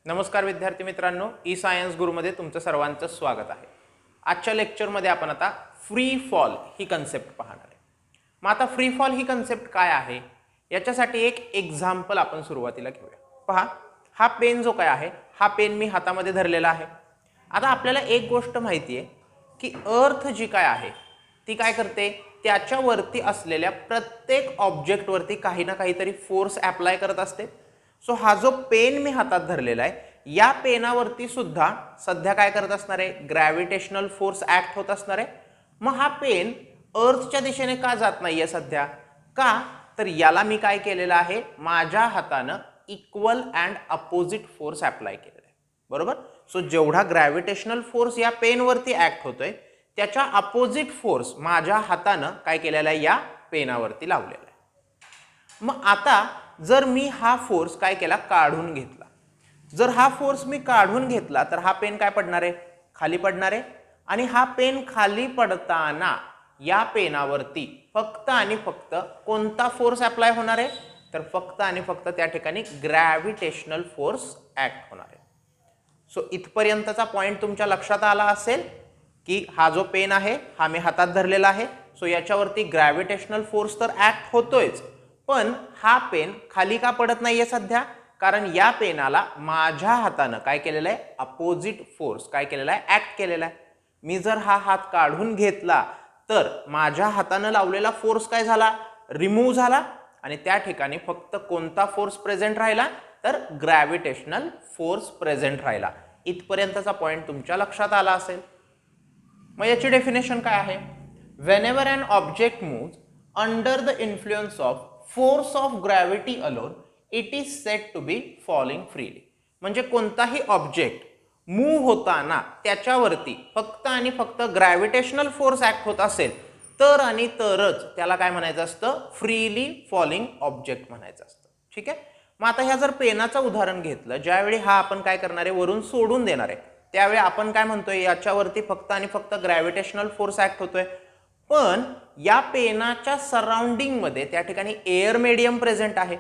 नमस्कार विद्यार्थी मित्रांनो, ई सायन्स गुरुमध्ये तुमचं सर्वांचं स्वागत आहे। आजच्या लेक्चरमध्ये आपण आता फ्री फॉल ही कन्सेप्ट पाहणार आहे। मग आता फ्री फॉल ही कन्सेप्ट काय आहे याच्यासाठी एक एक्झाम्पल आपण सुरुवातीला घेऊया। पहा, हा पेन जो काय आहे, हा पेन मी हातामध्ये धरलेला आहे। आता आपल्याला एक गोष्ट माहिती आहे की अर्थ जी काय आहे ती काय करते, त्याच्यावरती असलेल्या प्रत्येक ऑब्जेक्टवरती काही ना काहीतरी फोर्स अप्लाय करत असते। सो हा जो पेन मी हातात धरलेला आहे, या पेनावरती सुद्धा सध्या काय करत असणार आहे, ग्रॅव्हिटेशनल फोर्स ऍक्ट होत असणार आहे। मग हा पेन अर्थच्या दिशेने का जात नाहीये सध्या, का तर याला मी काय केलेलं आहे, माझ्या हातानं equal and opposite force apply केलेला आहे, बरोबर। सो जेवढा ग्रॅव्हिटेशनल फोर्स या पेनवरती ऍक्ट होतोय त्याच्या अपोजिट फोर्स माझ्या हातानं काय केलेला आहे, या पेनावरती लावलेला आहे। मग आता जर मी हा फोर्स काय केला, काढून घेतला, जर हा फोर्स मी काढून घेतला तर हा पेन काय पडणार आहे, खाली पडणार आहे। आणि हा पेन खाली पडताना या पेनावरती फक्त आणि फक्त कोणता फोर्स अप्लाय होणार आहे, तर फक्त आणि फक्त त्या ठिकाणी ग्रॅव्हिटेशनल फोर्स ऍक्ट होणार आहे। सो इथपर्यंतचा पॉइंट तुमच्या लक्षात आला असेल की हा जो पेन आहे हा मी हातात धरलेला आहे। सो याच्यावरती ग्रॅव्हिटेशनल फोर्स तर ऍक्ट होतोयच, पण हा पेन खाली का पडत नाहीये सध्या, कारण या पेनाला माझ्या हातानं काय केलेलं आहे, अपोजिट फोर्स काय केलेला आहे, ऍक्ट केलेला आहे। मी जर हा हात काढून घेतला तर माझ्या हातानं लावलेला फोर्स काय झाला, रिमूव्ह झाला, आणि त्या ठिकाणी फक्त कोणता फोर्स प्रेझेंट राहिला, तर ग्रॅव्हिटेशनल फोर्स प्रेझेंट राहिला। इथपर्यंतचा पॉइंट तुमच्या लक्षात आला असेल। मग याची डेफिनेशन काय आहे, whenever an object moves under the influence of force of gravity alone it is said to be falling freely. म्हणजे कोणताही ऑब्जेक्ट मूव्ह होताना त्याच्यावरती फक्त आणि फक्त ग्रॅव्हिटेशनल फोर्स ऍक्ट होत असेल तर आणि तरच त्याला काय म्हणायचं असतं, फ्रीली फॉलिंग ऑब्जेक्ट म्हणायचं असतं। ठीक आहे। मग आता ह्या जर पेनाचं उदाहरण घेतलं, ज्यावेळी हा आपण काय करणार आहे, वरून सोडून देणार आहे, त्यावेळी आपण काय म्हणतोय, याच्यावरती फक्त आणि फक्त ग्रॅव्हिटेशनल फोर्स ऍक्ट होतोय, पण या पेनाच्या सराउंडिंग मध्ये त्या ठिकाणी एअर मीडियम प्रेझेंट आहे।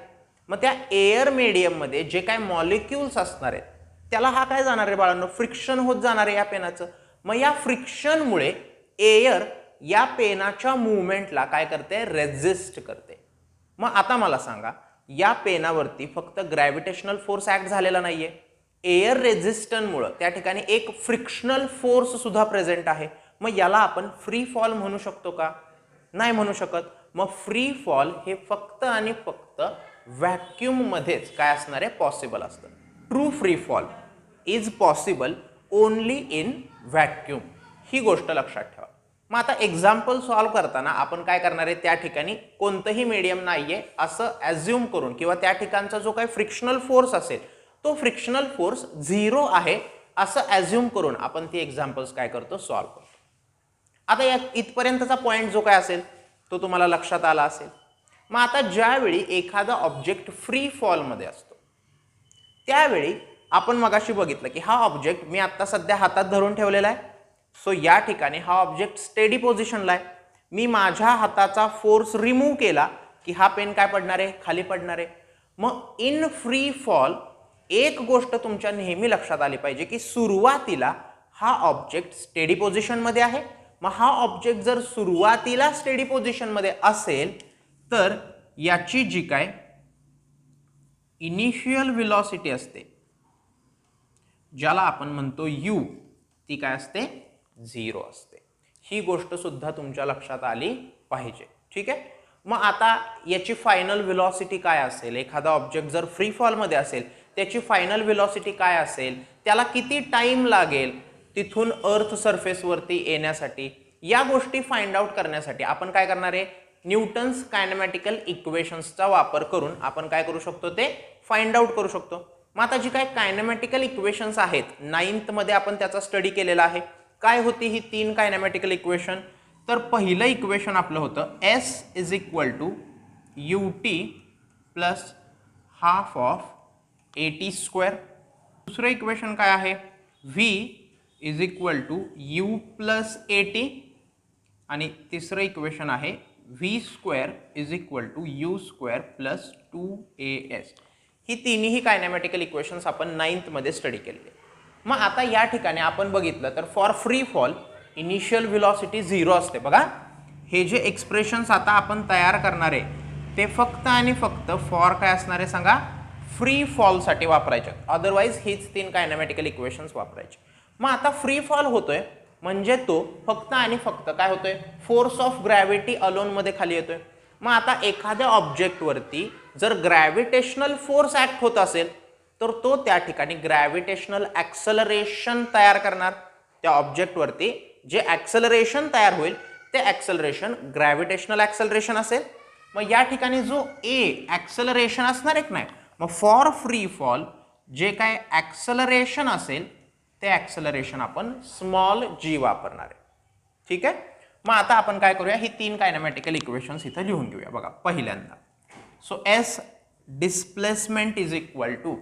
मग त्या एअर मीडियम मध्ये जे काय मॉलिक्युल्स असणार आहेत त्याला हा काय जाणार आहे बाळांनो, फ्रिक्शन होत जाणार आहे या पेनाचं। मग या फ्रिक्शनमुळे एअर या पेनाच्या मुवमेंटला काय करते, रेजिस्ट करते। मग आता मला सांगा, या पेनावरती फक्त ग्रॅव्हिटेशनल फोर्स ऍक्ट झालेला नाहीये, एअर रेझिस्टन्समुळे त्या ठिकाणी एक फ्रिक्शनल फोर्स सुद्धा प्रेझेंट आहे। मग याला आपण फ्री फॉल म्हणू शकतो का, नाही म्हणू शकत। मग फ्री फॉल हे फक्त आणि फक्त व्हॅक्यूम मध्येच काय असणार आहे, पॉसिबल असतं। True free fall is possible only in vacuum, ही गोष्ट लक्षात ठेवा। मग आता एक्झाम्पल सॉल्व्ह करताना आपण काय करणार आहे, त्या ठिकाणी कोणतंही मीडियम नाहीये असं ॲज्युम करून, किंवा त्या ठिकाणचा जो काही फ्रिक्शनल फोर्स असेल तो फ्रिक्शनल फोर्स 0 आहे असं ॲज्युम करून आपण ती एक्झाम्पल्स काय करतो, सॉल्व्ह करतो। आता या इथपर्यंतचा पॉइंट जो काय असेल तो तुम्हाला लक्षात आला असेल। मग आता ज्यावेळी एखादा ऑब्जेक्ट फ्री फॉलमध्ये असतो त्यावेळी आपण मगाशी बघितलं की हा ऑब्जेक्ट मी आता सध्या हातात धरून ठेवलेला आहे। सो या ठिकाणी हा ऑब्जेक्ट स्टेडी पोझिशनला आहे। मी माझ्या हाताचा फोर्स रिमूव्ह केला की हा पेन काय पडणार आहे, खाली पडणार आहे। मग इन फ्री फॉल एक गोष्ट तुमच्या नेहमी लक्षात आली पाहिजे की सुरुवातीला हा ऑब्जेक्ट स्टेडी पोझिशनमध्ये आहे। मग हा ऑब्जेक्ट जर सुरुवातीला स्टेडी पोझिशनमध्ये असेल तर याची जी काय इनिशियल व्हेलॉसिटी असते, ज्याला आपण म्हणतो यू, ती काय असते, 0 असते। ही गोष्ट सुद्धा तुमच्या लक्षात आली पाहिजे। ठीक आहे। मग आता याची फायनल व्हेलॉसिटी काय असेल, एखादा ऑब्जेक्ट जर फ्री फॉलमध्ये असेल त्याची फायनल व्हेलॉसिटी काय असेल, त्याला किती टाइम लागेल तिथून अर्थ सरफेसवरती येण्यासाठी, या गोष्टी फाइंड आउट करण्यासाठी आपण काय करणार आहे, न्यूटन्स कायनेमॅटिकल इक्वेशन्सचा वापर करून आपण काय करू शकतो, ते फाइंड आउट करू शकतो। मग आता जी काय कायनेमॅटिकल इक्वेशन्स आहेत, 9th मध्ये आपण त्याचा स्टडी केलेला आहे। काय होती ही 3 कायनेमॅटिकल इक्वेशन, तर पहिलं इक्वेशन आपलं होतं S is equal to ut plus half of at square. दुसरं इक्वेशन काय आहे, v is equal to u plus at, आणि तिसरं इक्वेशन आहे v square is equal to u square plus 2as। ही तिन्ही कायनॅमॅटिकल इक्वेशन्स आपण 9th मध्ये स्टडी केलेली. मग आता या ठिकाणी आपण बघितलं तर for free fall initial velocity 0 असते. बघा हे जे एक्सप्रेशन्स आता आपण तयार करणार आहे ते फक्त आणि फक्त फॉर काय असणार आहे सांगा, फ्री फॉलसाठी वापरायचे. अदरवाईज हीच 3 कायनॅमॅटिकल इक्वेशन्स वापरायचे. मग आता फ्री फॉल होतोय म्हणजे तो फक्त आणि फक्त काय होतोय, फोर्स ऑफ ग्रॅव्हिटी अलोन मध्ये खाली येतोय. मग आता एखाद्या ऑब्जेक्टवरती जर ग्रॅव्हिटेशनल फोर्स ऍक्ट होत असेल तर तो त्या ठिकाणी ग्रॅव्हिटेशनल ॲक्सलरेशन तयार करणार. त्या ऑब्जेक्टवरती जे ॲक्सलरेशन तयार होईल ते ॲक्सलरेशन ग्रॅव्हिटेशनल ॲक्सलरेशन असेल. मग या ठिकाणी जो ॲक्सलरेशन असणार आहे नाही, मग फॉर फ्री फॉल जे काय ॲक्सलरेशन असेल ते ॲक्सलरेशन आपण स्मॉल जी वापरणार आहे. ठीक आहे. मग आता आपण काय करूया, ही 3 कायनॅमॅटिकल इक्वेशन्स इथं लिहून घेऊया. बघा पहिल्यांदा so S displacement is equal to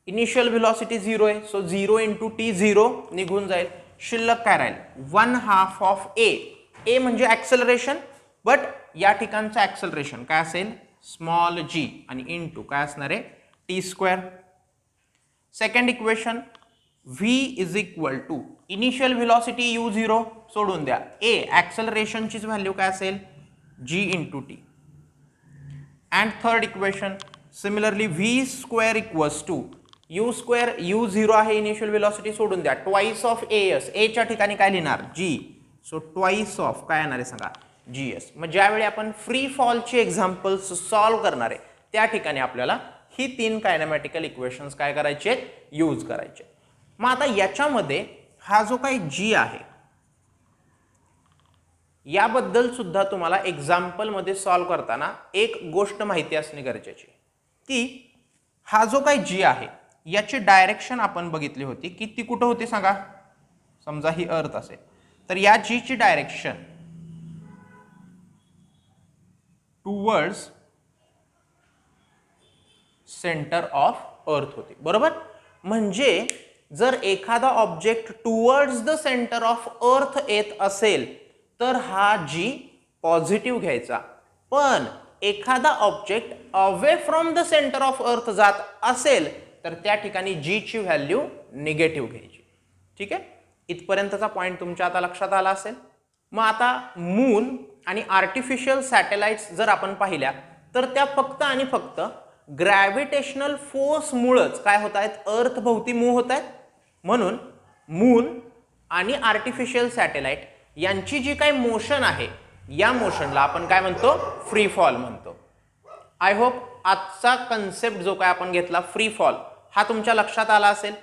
initial velocity 0 आहे, सो 0 × t 0 निघून जाईल. शिल्लक काय राहील 1/2 ऑफ ए म्हणजे ॲक्सलरेशन, बट या ठिकाणचं ॲक्सलरेशन काय असेल स्मॉल जी आणि इंटू काय असणार आहे t². Second equation v is equal to initial velocity u0 सोडून द्या, ॲक्सलरेशनचीच व्हॅल्यू काय असेल g × t. And third equation similarly v² equals to u0 आहे इनिशियल व्हेलॉसिटी सोडून द्या, ट्वाइस ऑफ च्या ठिकाणी काय लिहिणार g, सो ट्वाइस ऑफ काय येणार आहे सांगा gs. मग ज्यावेळी आपण फ्री फॉलची एक्झाम्पल्स सॉल्व्ह करणार आहे त्या ठिकाणी आपल्याला ही 3 कायनॅमॅटिकल इक्वेशन्स काय करायचे यूज करायचे. मग आता याच्यामध्ये हा जो काही g आहे याबद्दल सुद्धा तुम्हाला एक्झाम्पल मध्ये सॉल्व्ह करताना एक गोष्ट माहिती असणे गरजेची, की हा जो काही g आहे याची डायरेक्शन आपण बघितली होती की ती कुठं होती सांगा. समजा ही अर्थ असेल तर या g ची direction towards centre of earth होती. बरोबर. म्हणजे जर एखादा object towards the centre of earth येत असेल तर हा g पॉझिटिव्ह घ्यायचा, पण एखादा object away from the centre of earth जात असेल तर त्या ठिकाणी g ची व्हॅल्यू निगेटिव्ह घ्यायची. ठीक आहे. इथपर्यंतचा पॉईंट तुमच्या आता लक्षात आला असेल. मग आता मून आणि आर्टिफिशियल सॅटेलाइट्स जर आपण पाहिल्या तर त्या फक्त आणि फक्त ग्रॅव्हिटेशनल फोर्समुळेच काय होत आहेत, अर्थ भोवती मूव्ह होत आहेत. म्हणून मून आणि आर्टिफिशियल सॅटेलाइट यांची जी काही मोशन आहे या मोशनला आपण काय म्हणतो फ्री फॉल म्हणतो. आय होप आजचा कन्सेप्ट जो काय आपण घेतला फ्री फॉल हा तुमच्या लक्षात आला असेल.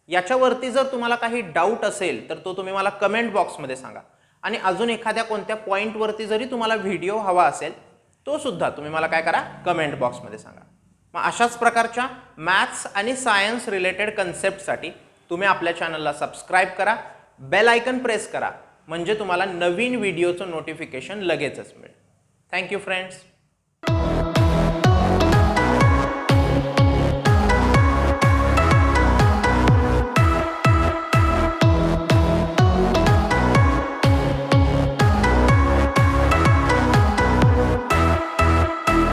याच्यावरती जर तुम्हाला काही डाऊट असेल तर तो तुम्ही मला कमेंट बॉक्समध्ये सांगा, आणि अजून एखाद्या कोणत्या पॉईंटवरती जरी तुम्हाला व्हिडिओ हवा असेल तो सुद्धा तुम्ही मला काय करा कमेंट बॉक्समध्ये सांगा. मग अशाच प्रकारच्या मॅथ्स आणि सायन्स रिलेटेड कन्सेप्टसाठी तुम्ही आपल्या चॅनलला सबस्क्राईब करा, बेल आयकन प्रेस करा, म्हणजे तुम्हाला नवीन व्हिडिओचं नोटिफिकेशन लगेचच मिळेल. Thank you friends.